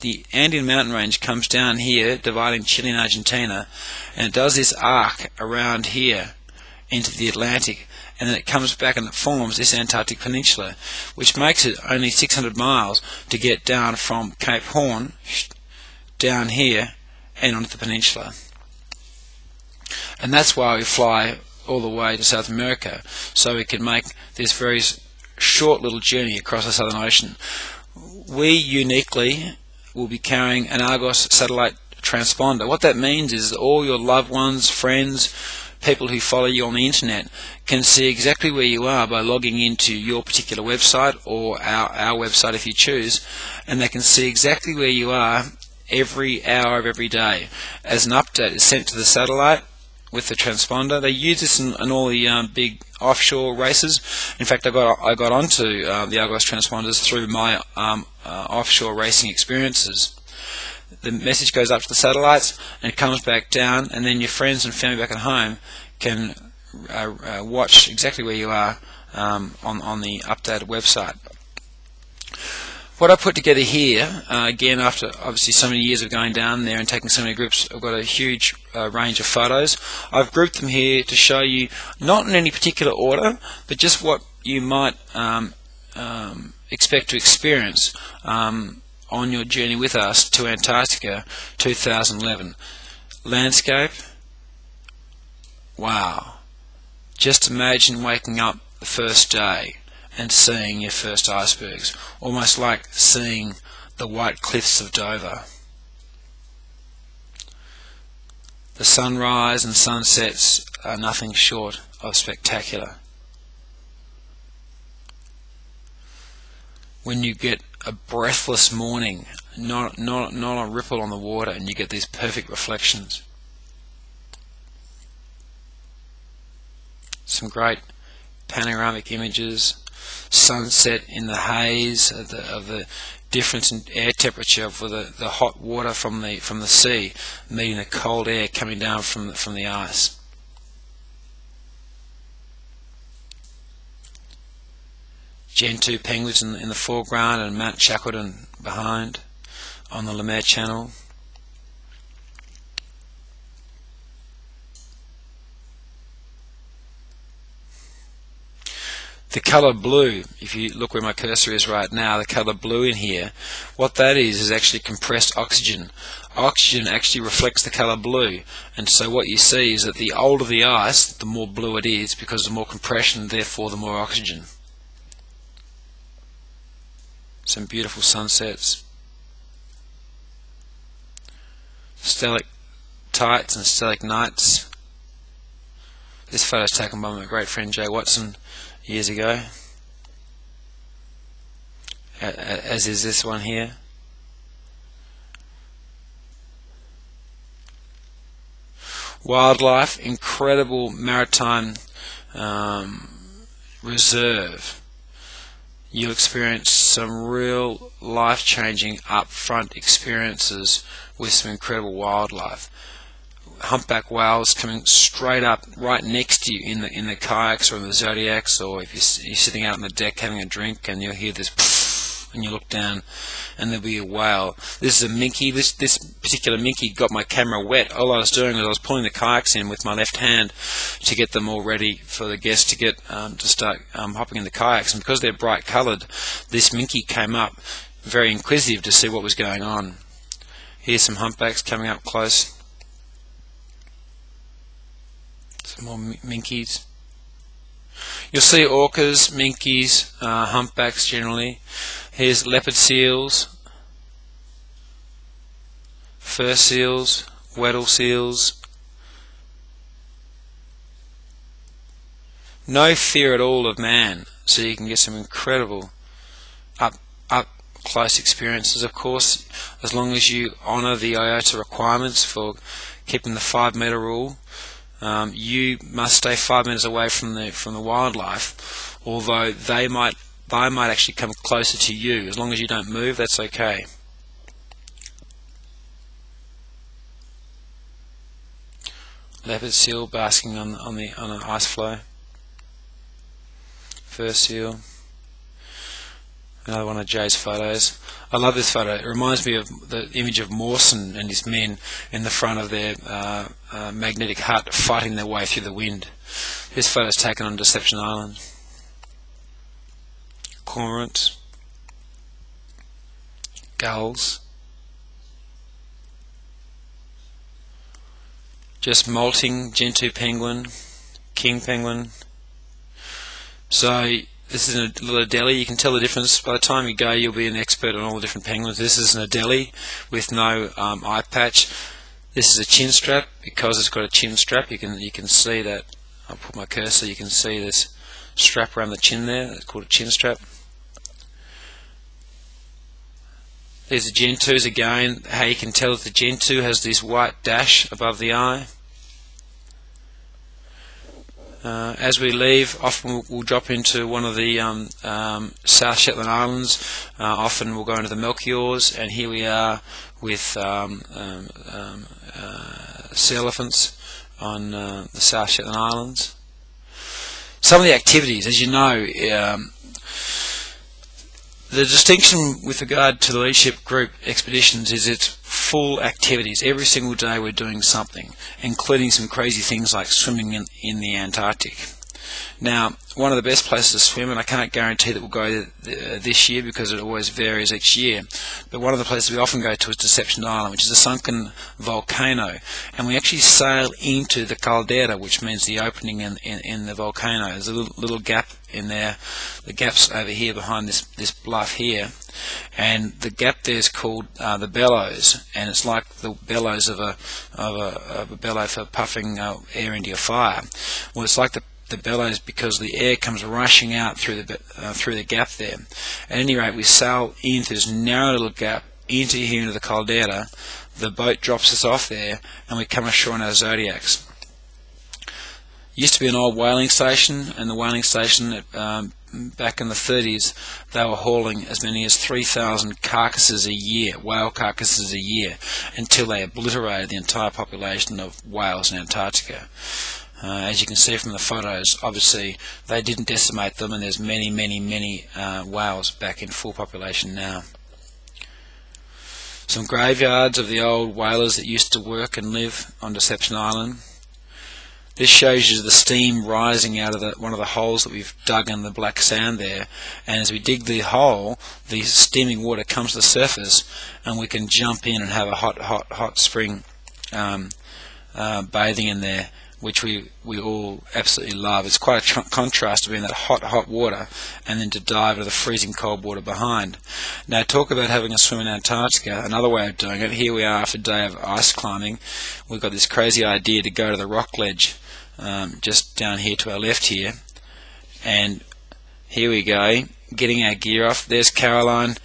the Andean mountain range comes down here, dividing Chile and Argentina, and it does this arc around here into the Atlantic, and then it comes back and it forms this Antarctic peninsula, which makes it only 600 miles to get down from Cape Horn down here and onto the peninsula. And that's why we fly all the way to South America, so we can make this very short little journey across the Southern Ocean. We uniquely will be carrying an Argos satellite transponder. What that means is that all your loved ones, friends, people who follow you on the internet can see exactly where you are by logging into your particular website or our website if you choose, and they can see exactly where you are every hour of every day. As an update is sent to the satellite with the transponder. They use this in all the big offshore races. In fact, I got onto the Argos transponders through my offshore racing experiences. The message goes up to the satellites and it comes back down, and then your friends and family back at home can watch exactly where you are on the updated website. What I put together here, again after obviously so many years of going down there and taking so many groups, I've got a huge range of photos. I've grouped them here to show you, not in any particular order, but just what you might expect to experience on your journey with us to Antarctica 2011. Landscape, wow. Just imagine waking up the first day and seeing your first icebergs, almost like seeing the white cliffs of Dover. The sunrise and sunsets are nothing short of spectacular. When you get a breathless morning, not a ripple on the water, and you get these perfect reflections. Some great panoramic images, sunset in the haze of the difference in air temperature for the hot water from the sea meeting the cold air coming down from the ice. Gentoo penguins in the foreground and Mount Shackleton behind on the Lemaire Channel. The colour blue, if you look where my cursor is right now, the colour blue in here, what that is actually compressed oxygen. Oxygen actually reflects the colour blue, and so what you see is that the older the ice, the more blue it is, because the more compression, therefore the more oxygen. Some beautiful sunsets. Stalactites and stalagmites. This photo is taken by my great friend Jay Watson years ago, as is this one here. Wildlife, incredible maritime reserve. You'll experience some real life-changing upfront experiences with some incredible wildlife. Humpback whales coming straight up right next to you in the kayaks or in the Zodiacs, or if you're sitting out on the deck having a drink and you'll hear this pfft, and you look down and there'll be a whale. This is a minke. This particular minke got my camera wet. All I was doing was I was pulling the kayaks in with my left hand to get them all ready for the guests to get to start hopping in the kayaks, and because they're bright coloured, this minke came up very inquisitive to see what was going on. Here's some humpbacks coming up close. Some more minkies. You'll see orcas, minkies, humpbacks generally. Here's leopard seals, fur seals, Weddell seals. No fear at all of man, so you can get some incredible up close experiences. Of course, as long as you honour the IOTA requirements for keeping the 5 metre rule. You must stay 5 meters away from the wildlife, although they might actually come closer to you. As long as you don't move, that's okay. Leopard seal basking on an ice floe. Fur seal. Another one of Jay's photos. I love this photo. It reminds me of the image of Mawson and his men in the front of their magnetic hut fighting their way through the wind. This photo is taken on Deception Island. Cormorants, gulls, just molting gentoo penguin, king penguin. So this is a little Adelie. You can tell the difference. By the time you go, you'll be an expert on all the different penguins. This is an Adelie with no eye patch. This is a chin strap. Because it's got a chin strap, you can see that. I'll put my cursor. You can see this strap around the chin there. It's called a chin strap. There's the gentoos again. How you can tell that the gentoo has this white dash above the eye. As we leave, often we'll drop into one of the South Shetland Islands. Often we'll go into the Melchiors, and here we are with sea elephants on the South Shetland Islands. Some of the activities, as you know, the distinction with regard to the leadership group expeditions is it's full activities. Every single day we're doing something, including some crazy things like swimming in the Antarctic. Now, one of the best places to swim, and I can't guarantee that we'll go this year because it always varies each year, but one of the places we often go to is Deception Island, which is a sunken volcano, and we actually sail into the caldera, which means the opening in the volcano. There's a little gap in there. The gap's over here behind this bluff here, and the gap there is called the bellows, and it's like the bellows of a bellow for puffing air into your fire. Well, it's like the bellows because the air comes rushing out through the gap there. At any rate, we sail into this narrow little gap into the caldera. The boat drops us off there, and we come ashore in our Zodiacs. Used to be an old whaling station, and the whaling station back in the 30s, they were hauling as many as 3,000 carcasses a year, whale carcasses a year, until they obliterated the entire population of whales in Antarctica. As you can see from the photos, obviously they didn't decimate them, and there's many whales back in full population now. Some graveyards of the old whalers that used to work and live on Deception Island. This shows you the steam rising out of one of the holes that we've dug in the black sand there, and as we dig the hole, the steaming water comes to the surface, and we can jump in and have a hot spring bathing in there, which we all absolutely love. It's quite a contrast to being in that hot water and then to dive into the freezing cold water behind. Now, talk about having a swim in Antarctica, another way of doing it. Here we are after a day of ice climbing. We've got this crazy idea to go to the rock ledge just down here to our left here, and here we go, getting our gear off. There's Caroline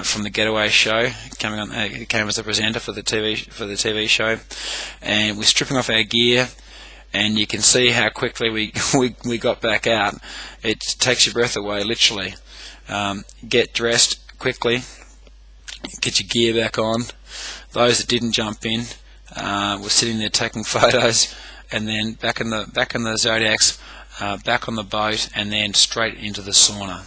from the Getaway show, coming on, came as a presenter for the TV show, and we're stripping off our gear. And you can see how quickly we got back out. It takes your breath away, literally. Get dressed quickly, get your gear back on. Those that didn't jump in were sitting there taking photos, and then back in the Zodiacs, back on the boat, and then straight into the sauna.